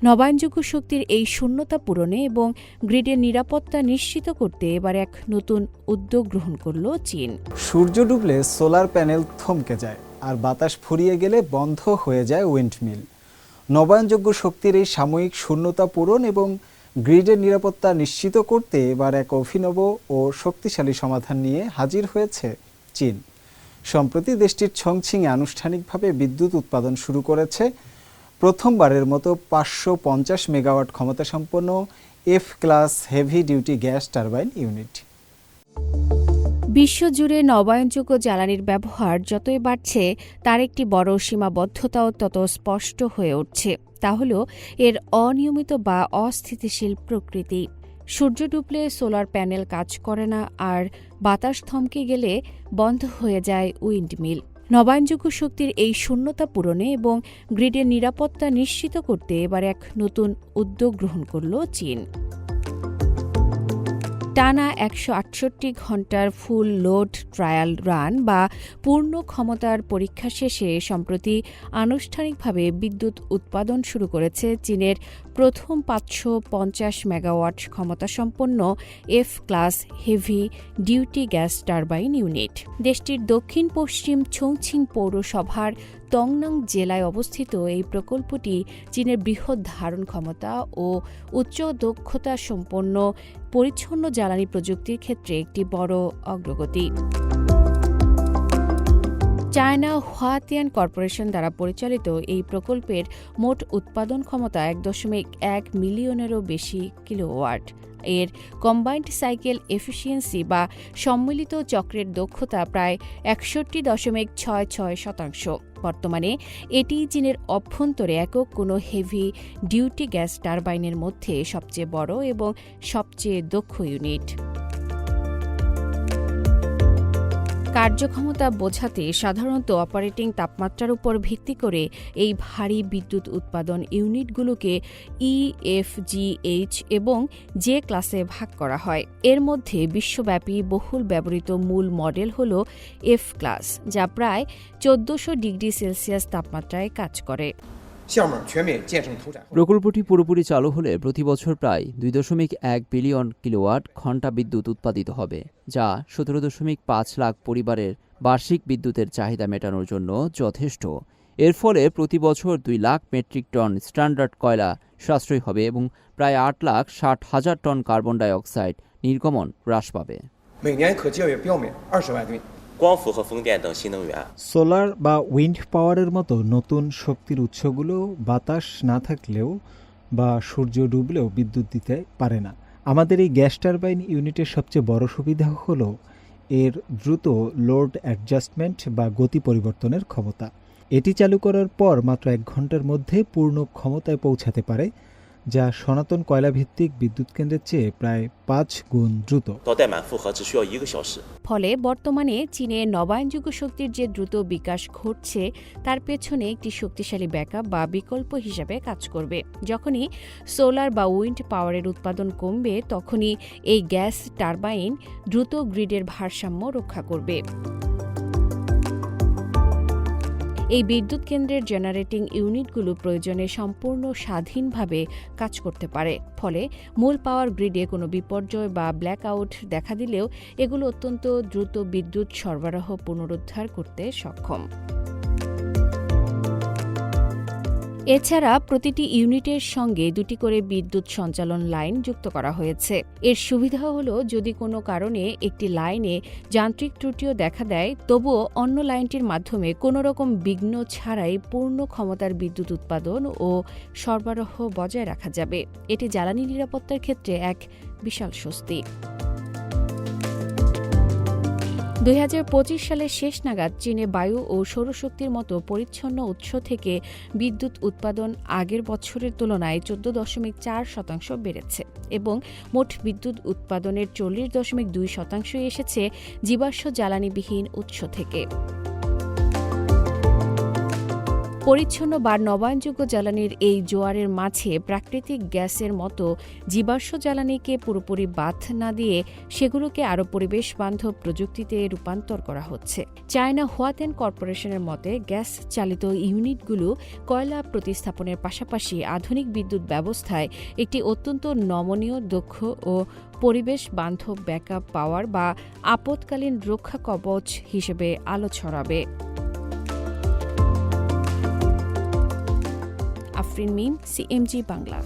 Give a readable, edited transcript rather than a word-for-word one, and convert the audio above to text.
নবায়নযোগ্য শক্তির এই শূন্যতা পূরণে এবং গ্রিডের নিরাপত্তা নিশ্চিত করতে এবার এক নতুন উদ্যোগ গ্রহণ করল চীন। সূর্য ডুবলে সোলার প্যানেল থমকে যায়, আর বাতাস ফুরিয়ে গেলে বন্ধ হয়ে যায় উইন্ডমিল। নবায়নযোগ্য শক্তির এই সাময়িক শূন্যতা পূরণ এবং গ্রিডের নিরাপত্তা নিশ্চিত করতে এবার এক অভিনব ও শক্তিশালী সমাধান নিয়ে হাজির হয়েছে চীন। সম্প্রতি দেশটির ছংছিংয়ে আনুষ্ঠানিকভাবে বিদ্যুৎ উৎপাদন শুরু করেছে প্রথমবারের মতো 550 মেগাওয়াট ক্ষমতাসম্পন্ন F class heavy duty gas turbine unit. বিশ্বজুড়ে নবায়নযোগ্য জ্বালানির ব্যবহার যতই বাড়ছে তার একটি বড় সীমাবদ্ধতাও তত স্পষ্ট হয়ে উঠছে, তা হল এর অনিয়মিত বা অস্থিতিশীল প্রকৃতি। সূর্য ডুবলে সোলার প্যানেল কাজ করে না, আর বাতাস থমকে গেলে বন্ধ হয়ে যায় উইন্ডমিল। নবায়নযোগ্য শক্তির এই শূন্যতা পূরণে এবং গ্রিডের নিরাপত্তা নিশ্চিত করতে এবার এক নতুন উদ্যোগ গ্রহণ করল চীন। টানা 168 ঘণ্টার ফুল লোড ট্রায়াল রান বা পূর্ণ ক্ষমতার পরীক্ষা শেষে সম্প্রতি আনুষ্ঠানিকভাবে বিদ্যুৎ উৎপাদন শুরু করেছে চীনের প্রথম 550 মেগাওয়াট ক্ষমতাসম্পন্ন F class heavy duty gas turbine unit. দেশটির দক্ষিণ পশ্চিম ছংছিং পৌরসভার তংনাং জেলায় অবস্থিত এই প্রকল্পটি চীনের বৃহৎ ধারণ ক্ষমতা ও উচ্চ দক্ষতা সম্পন্ন পরিচ্ছন্ন জ্বালানি প্রযুক্তির ক্ষেত্রে একটি বড় অগ্রগতি। চায়না হুয়াতিয়ান কর্পোরেশন দ্বারা পরিচালিত এই প্রকল্পের মোট উৎপাদন ক্ষমতা 1.1 মিলিয়নেরও বেশি কিলোওয়াট। এর কম্বাইন্ড সাইকেল এফিসিয়েন্সি বা সম্মিলিত চক্রের দক্ষতা প্রায় 61.66%। বর্তমানে এটি চীনের অভ্যন্তরে একক কোনো হেভি ডিউটি গ্যাস টারবাইনের মধ্যে সবচেয়ে বড় এবং সবচেয়ে দক্ষ ইউনিট। কার্যক্ষমতা বোঝাতে সাধারণত অপারেটিং তাপমাত্রার উপর ভিত্তি করে এই ভারী বিদ্যুৎ উৎপাদন ইউনিটগুলোকে EFGH এবং জে ক্লাসে ভাগ করা হয়। এর মধ্যে বিশ্বব্যাপী বহুল ব্যবহৃত মূল মডেল হল এফ ক্লাস, যা প্রায় 1400 ডিগ্রি সেলসিয়াস তাপমাত্রায় কাজ করে। প্রকল্পটি পুরোপুরি চালু হলে প্রতি বছর প্রায় 2.1 বিলিয়ন কিলোওয়াট ঘণ্টা বিদ্যুৎ উৎপাদিত হবে, যা 17.5 লাখ পরিবারের বার্ষিক বিদ্যুতের চাহিদা মেটানোর জন্য যথেষ্ট। এর ফলে প্রতি বছর 2 লাখ মেট্রিক টন স্ট্যান্ডার্ড কয়লা সাশ্রয় হবে এবং প্রায় 8,60,000 টন কার্বন ডাই অক্সাইড নির্গমন হ্রাস পাবে। সোলার বা উইন্ড পাওয়ারের মতো নতুন শক্তির উৎসগুলো বাতাস না থাকলেও বা সূর্য ডুবলেও বিদ্যুৎ দিতে পারে না। আমাদের এই গ্যাস টারবাইন ইউনিটের সবচেয়ে বড় সুবিধা হলো এর দ্রুত লোড অ্যাডজাস্টমেন্ট বা গতি পরিবর্তনের ক্ষমতা। এটি চালু করার পর মাত্র 1 ঘন্টার মধ্যে পূর্ণ ক্ষমতায় পৌঁছাতে পারে, যা সনাতন কয়লাভিত্তিক বিদ্যুৎ কেন্দ্রের চেয়ে প্রায় 5 গুণ দ্রুত। ফলে বর্তমানে চীনে নবায়নযোগ্য শক্তির যে দ্রুত বিকাশ ঘটছে তার পেছনে একটি শক্তিশালী ব্যাকআপ বা বিকল্প হিসাবে কাজ করবে। যখনই সোলার বা উইন্ড পাওয়ারের উৎপাদন কমবে, তখনই এই গ্যাস টারবাইন দ্রুত গ্রিডের ভারসাম্য রক্ষা করবে। এই বিদ্যুৎ কেন্দ্রের জেনারেটিং ইউনিটগুলো প্রয়োজনে সম্পূর্ণ স্বাধীনভাবে কাজ করতে পারে। ফলে মূল পাওয়ার গ্রিডে কোনো বিপর্যয় বা ব্ল্যাকআউট দেখা দিলেও এগুলো অত্যন্ত দ্রুত বিদ্যুৎ সরবরাহ পুনরুদ্ধার করতে সক্ষম। এছাড়া প্রতিটি ইউনিটের সঙ্গে 2টি করে বিদ্যুৎ সঞ্চালন লাইন যুক্ত করা হয়েছে। এর সুবিধা হলো যদি কোনো কারণে একটি লাইনে যান্ত্রিক ত্রুটিও দেখা দেয়, তবুও অন্য লাইনটির মাধ্যমে কোনো রকম বিঘ্ন ছাড়াই পূর্ণ ক্ষমতার বিদ্যুৎ উৎপাদন ও সরবরাহ বজায় রাখা যাবে। এটি জ্বালানি নিরাপত্তার ক্ষেত্রে এক বিশাল স্বস্তি। 2025 সালের শেষ নাগাদ চীনে বায়ু ও সৌরশক্তির মতো পরিচ্ছন্ন উৎস থেকে বিদ্যুৎ উৎপাদন আগের বছরের তুলনায় 14.4% বেড়েছে এবং মোট বিদ্যুৎ উৎপাদনের 40.2% এসেছে জীবাশ্ম জ্বালানিবিহীন উৎস থেকে। পরিচ্ছন্ন বা নবায়নযোগ্য জ্বালানির এই জোয়ারের মাঝে প্রাকৃতিক গ্যাসের মতো জীবাশ্ম জ্বালানিকে পুরোপুরি বাদ না দিয়ে সেগুলোকে আরও পরিবেশ বান্ধব প্রযুক্তিতে রূপান্তর করা হচ্ছে। চায়না হুয়াতেন কর্পোরেশনের মতে গ্যাস চালিত ইউনিটগুলো কয়লা প্রতিস্থাপনের পাশাপাশি আধুনিক বিদ্যুৎ ব্যবস্থায় একটি অত্যন্ত নমনীয়, দক্ষ ও পরিবেশ বান্ধব ব্যাকআপ পাওয়ার বা আপৎকালীন রক্ষা কবচ হিসেবে আলো ছড়াবে। আফরিন মিম, CMG বাংলা।